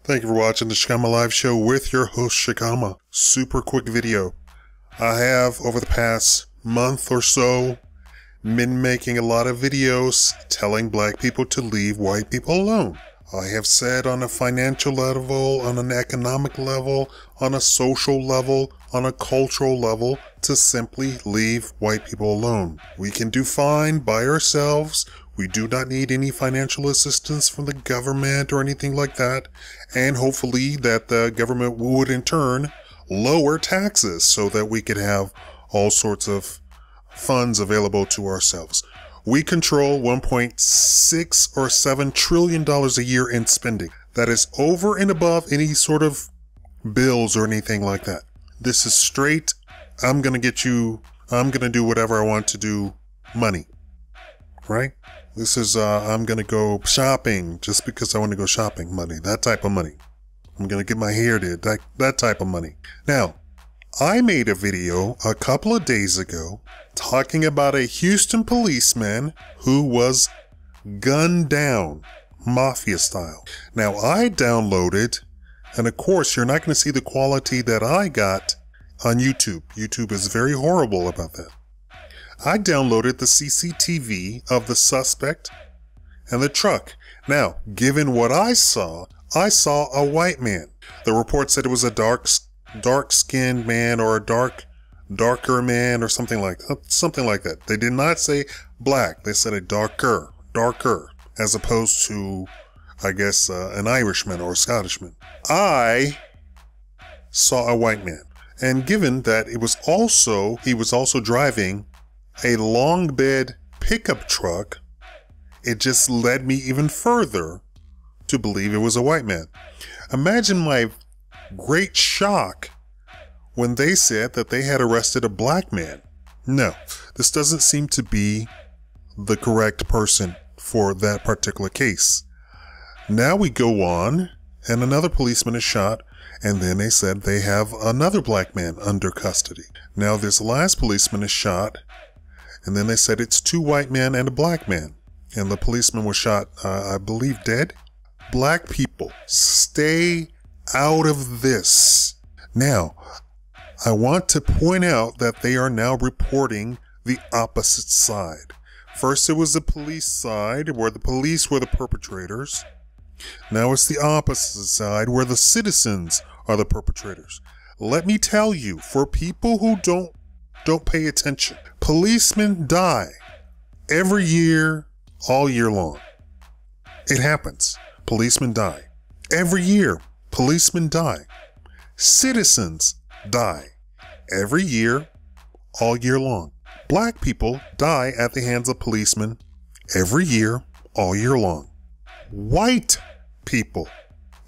Thank you for watching the Shikama Live Show with your host Shikama. Super quick video. I have, over the past month or so, been making a lot of videos telling black people to leave white people alone. I have said on a financial level, on an economic level, on a social level, on a cultural level, to simply leave white people alone. We can do fine by ourselves. We do not need any financial assistance from the government or anything like that. And hopefully that the government would in turn lower taxes so that we could have all sorts of funds available to ourselves. We control $1.6 or $7 trillion a year in spending. That is over and above any sort of bills or anything like that. This is straight, I'm going to do whatever I want to do money. Right? This is, I'm going to go shopping just because I want to go shopping money. That type of money. I'm going to get my hair did. That type of money. Now, I made a video a couple of days ago talking about a Houston policeman who was gunned down, mafia style. Now, I downloaded, and of course, you're not going to see the quality that I got on YouTube. YouTube is very horrible about that. I downloaded the CCTV of the suspect and the truck. Now, given what I saw a white man. The report said it was a dark-skinned man or a darker man or something like that. They did not say black. They said a darker, as opposed to, I guess, an Irishman or a Scottishman. I saw a white man. And given that he was also driving a long bed pickup truck, it just led me even further to believe it was a white man. Imagine my great shock when they said that they had arrested a black man. No, this doesn't seem to be the correct person for that particular case. Now we go on, and another policeman is shot, and then they said they have another black man under custody. Now this last policeman is shot, and then they said it's two white men and a black man. And the policeman was shot, I believe, dead. Black people, stay out of this. Now, I want to point out that they are now reporting the opposite side. First, it was the police side, where the police were the perpetrators. Now it's the opposite side, where the citizens are the perpetrators. Let me tell you, for people who don't pay attention, policemen die every year, all year long. It happens. Policemen die. Every year, policemen die. Citizens die. Every year, all year long. Black people die at the hands of policemen every year, all year long. White people,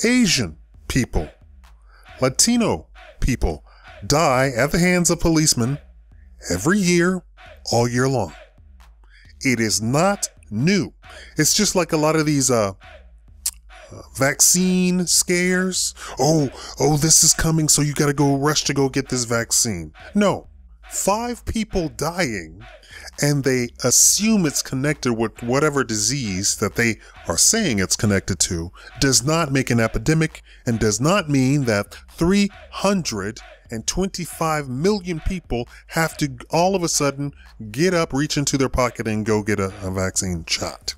Asian people, Latino people die at the hands of policemen every year, all year long. It is not new. It's just like a lot of these vaccine scares. Oh, this is coming, so you gotta go rush to go get this vaccine. No, 5 people dying, and they assume it's connected with whatever disease that they are saying it's connected to, does not make an epidemic, and does not mean that 325 million people have to all of a sudden get up, reach into their pocket, and go get a vaccine shot.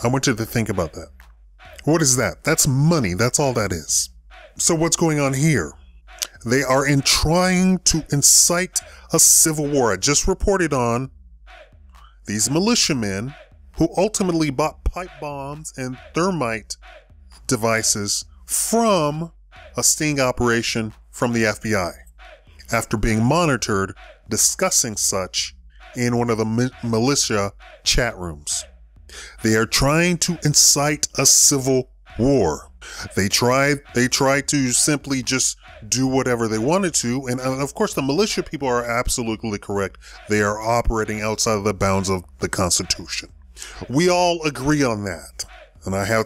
I want you to think about that. What is that? That's money. That's all that is. So what's going on here? They are trying to incite a civil war. I just reported on these militiamen who ultimately bought pipe bombs and thermite devices from a sting operation from the FBI after being monitored discussing such in one of the militia chat rooms. They are trying to incite a civil war. They tried to simply just do whatever they wanted to. And of course, the militia people are absolutely correct. They are operating outside of the bounds of the Constitution. We all agree on that. And I had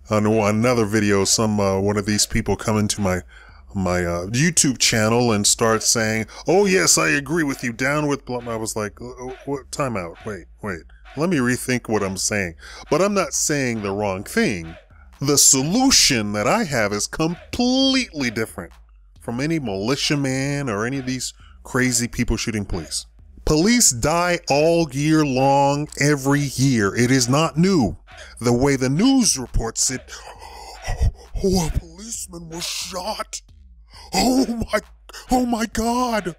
on another video, one of these people come into my YouTube channel and start saying, "Oh yes, I agree with you, down with blah." I was like, "What? Time out. Wait. Let me rethink what I'm saying." But I'm not saying the wrong thing. The solution that I have is completely different from any militiaman or any of these crazy people shooting police. Police die all year long, every year. It is not new. The way the news reports it, oh, a policeman was shot. Oh my God.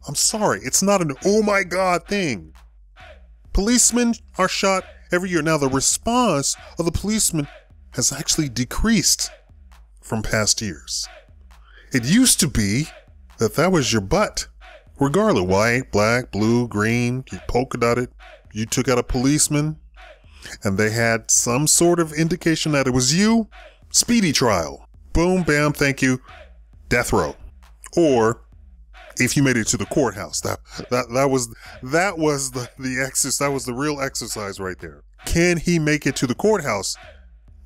I'm sorry, it's not an oh my God thing. Policemen are shot every year. Now, the response of the policemen has actually decreased from past years. It used to be that was your butt. Regardless, white, black, blue, green, you polka dotted, you took out a policeman and they had some sort of indication that it was you, speedy trial. Boom, bam, thank you, death row. Or if you made it to the courthouse, that was the exercise. That was the real exercise right there. Can he make it to the courthouse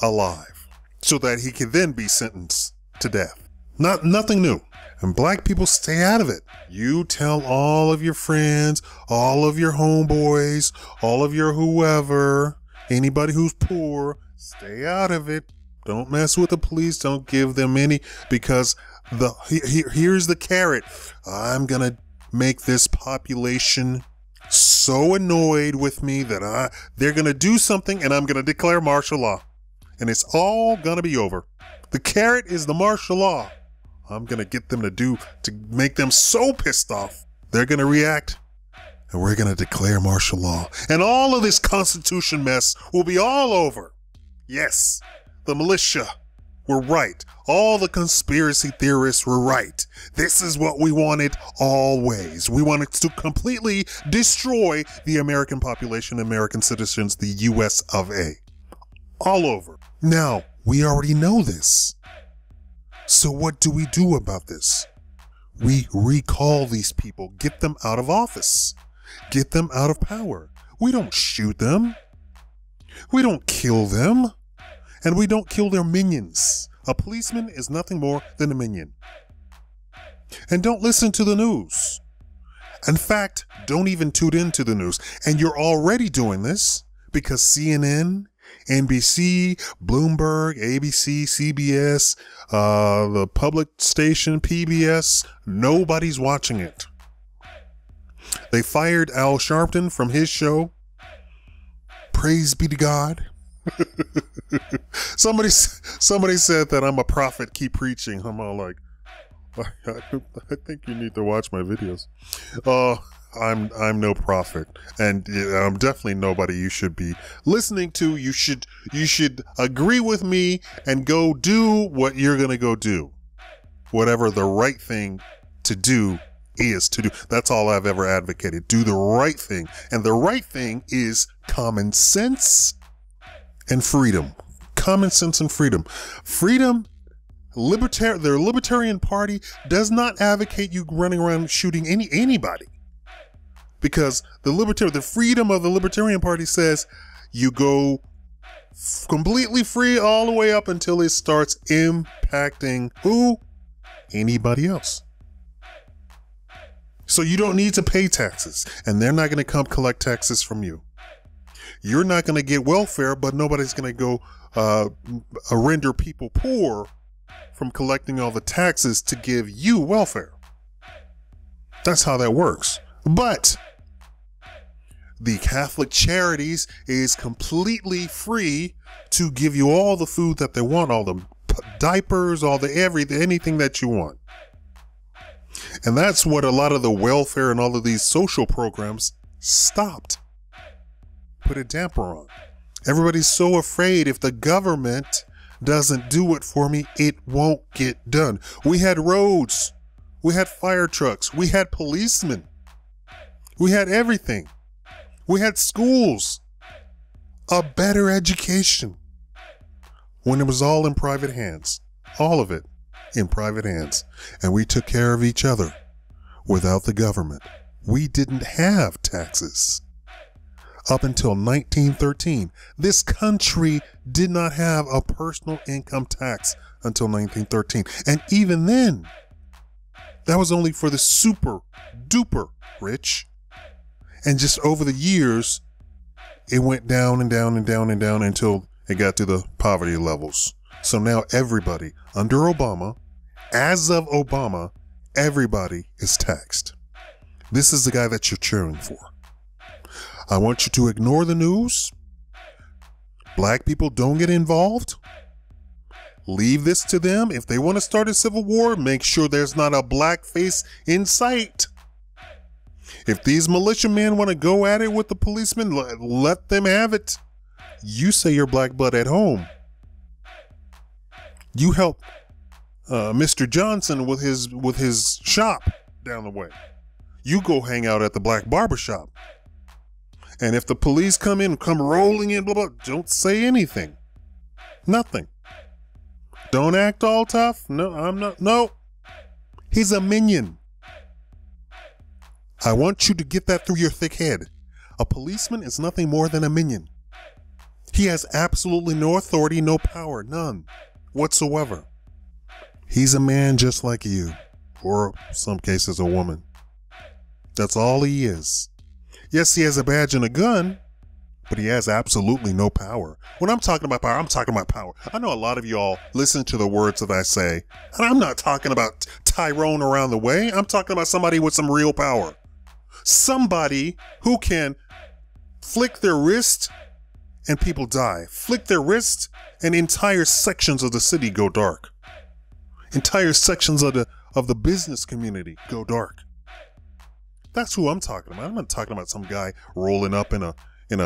alive so that he can then be sentenced to death? Nothing new. And black people, stay out of it. You tell all of your friends, all of your homeboys, all of your whoever, anybody who's poor, stay out of it. Don't mess with the police. Don't give them any, because here's the carrot. I'm gonna make this population so annoyed with me that they're gonna do something and I'm gonna declare martial law. And it's all gonna be over. The carrot is the martial law. I'm gonna get them to make them so pissed off, they're gonna react, and we're gonna declare martial law. And all of this Constitution mess will be all over. Yes, the militia were right. All the conspiracy theorists were right. This is what we wanted always. We wanted to completely destroy the American population, American citizens, the US of A. All over. Now, we already know this. So what do we do about this? We recall these people, get them out of office, get them out of power. We don't shoot them. We don't kill them. And we don't kill their minions. A policeman is nothing more than a minion. And don't listen to the news. In fact, don't even tune into the news. And you're already doing this because CNN, NBC, Bloomberg, ABC, CBS, the public station, PBS, nobody's watching it. They fired Al Sharpton from his show. Praise be to God. Somebody said that I'm a prophet, keep preaching. I'm all like, I think you need to watch my videos. I'm no prophet, and I'm definitely nobody you should be listening to. You should agree with me and go do what you're gonna go do. Whatever the right thing to do is to do. That's all I've ever advocated. Do the right thing. And the right thing is common sense and freedom. Common sense and freedom. Freedom, the Libertarian Party does not advocate you running around shooting anybody. Because the freedom of the Libertarian Party says you go completely free all the way up until it starts impacting who? Anybody else. So you don't need to pay taxes, and they're not going to come collect taxes from you. You're not going to get welfare, but nobody's going to go render people poor from collecting all the taxes to give you welfare. That's how that works. But the Catholic Charities is completely free to give you all the food that they want, all the diapers, all the anything that you want. And that's what a lot of the welfare and all of these social programs stopped. Put a damper on. Everybody's so afraid if the government doesn't do it for me, it won't get done. We had roads. We had fire trucks. We had policemen. We had everything. We had schools. A better education. When it was all in private hands. All of it in private hands. And we took care of each other without the government. We didn't have taxes. Up until 1913, this country did not have a personal income tax until 1913. And even then, that was only for the super duper rich. And just over the years, it went down and down and down and down until it got to the poverty levels. So now everybody under Obama, as of Obama, everybody is taxed. This is the guy that you're cheering for. I want you to ignore the news. Black people don't get involved. Leave this to them. If they want to start a civil war, make sure there's not a black face in sight. If these militiamen want to go at it with the policemen, let them have it. You say your black butt at home. You help Mr. Johnson with his shop down the way. You go hang out at the black barber shop. And if the police come rolling in, blah, blah, don't say anything. Nothing. Don't act all tough. No, I'm not. No. He's a minion. I want you to get that through your thick head. A policeman is nothing more than a minion. He has absolutely no authority, no power, none whatsoever. He's a man just like you, or some cases a woman. That's all he is. Yes, he has a badge and a gun, but he has absolutely no power. When I'm talking about power, I'm talking about power. I know a lot of y'all listen to the words that I say, and I'm not talking about Tyrone around the way. I'm talking about somebody with some real power. Somebody who can flick their wrist and people die. Flick their wrist and entire sections of the city go dark. Entire sections of the business community go dark. That's who I'm talking about. I'm not talking about some guy rolling up in a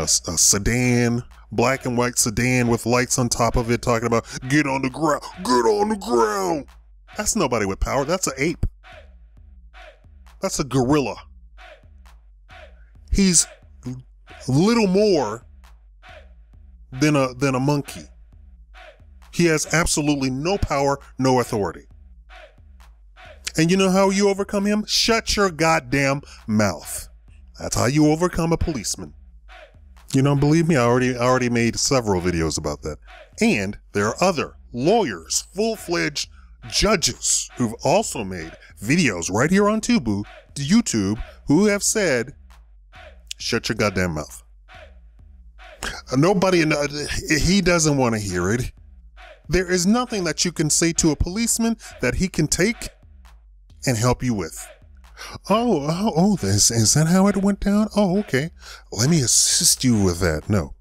sedan, black and white sedan with lights on top of it, talking about get on the ground, get on the ground. That's nobody with power. That's an ape. That's a gorilla. He's little more than a monkey. He has absolutely no power, no authority. And you know how you overcome him? Shut your goddamn mouth. That's how you overcome a policeman. You don't believe me? I already made several videos about that. And there are other lawyers, full-fledged judges who've also made videos right here on YouTube who have said, shut your goddamn mouth. Nobody, he doesn't want to hear it. There is nothing that you can say to a policeman that he can take and help you with. Oh, is that how it went down? Oh, okay. Let me assist you with that. No.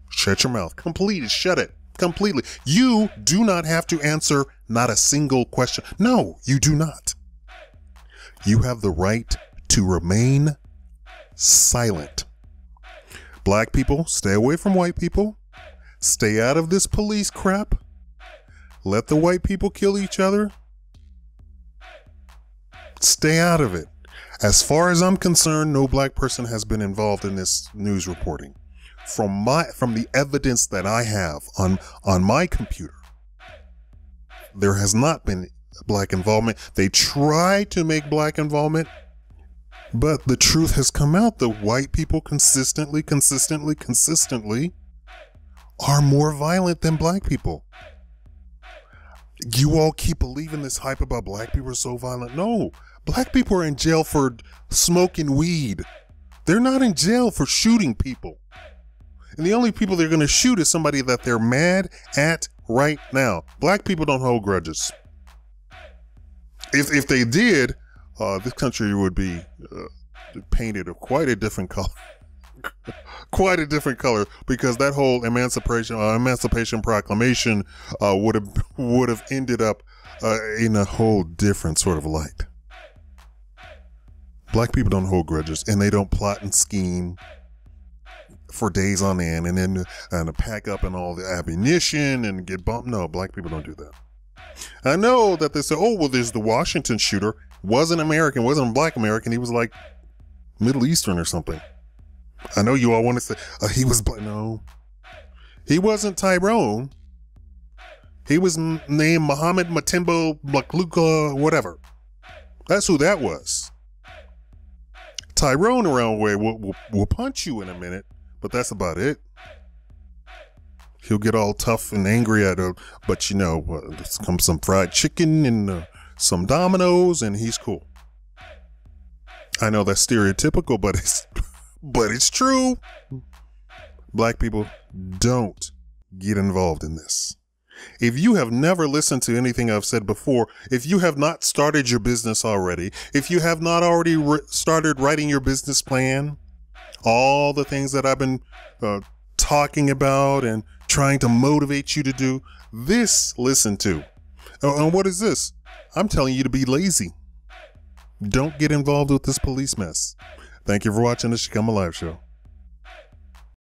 Shut your mouth. Completely. Shut it. Completely. You do not have to answer not a single question. No, you do not. You have the right to remain silent. Black people, stay away from white people. Stay out of this police crap. Let the white people kill each other. Stay out of it. As far as I'm concerned, no black person has been involved in this news reporting. From the evidence that I have on my computer, there has not been black involvement. They try to make black involvement, but the truth has come out that white people consistently are more violent than black people. You all keep believing this hype about black people are so violent. No, black people are in jail for smoking weed. They're not in jail for shooting people. And the only people they're going to shoot is somebody that they're mad at right now. Black people don't hold grudges. If they did, this country would be painted of quite a different color. Quite a different color, because that whole Emancipation Proclamation would have ended up in a whole different sort of light. Black people don't hold grudges, and they don't plot and scheme for days on end, and then pack up and all the ammunition and get bumped. No, black people don't do that. I know that they say, oh, well, there's the Washington shooter. Wasn't American, wasn't a black American. He was like Middle Eastern or something. I know you all want to say, he was black. No. He wasn't Tyrone. He was named Muhammad Matimbo Blakluka, whatever. That's who that was. Tyrone around way will punch you in a minute, but that's about it. He'll get all tough and angry at her, but you know, there's come some fried chicken and some Dominoes, and he's cool. I know that's stereotypical, but it's true. Black people don't get involved in this. If you have never listened to anything I've said before, if you have not started your business already, if you have not already started writing your business plan, all the things that I've been talking about and trying to motivate you to do, this listen to. And what is this? I'm telling you to be lazy. Don't get involved with this police mess. Thank you for watching the Shikama Live Show.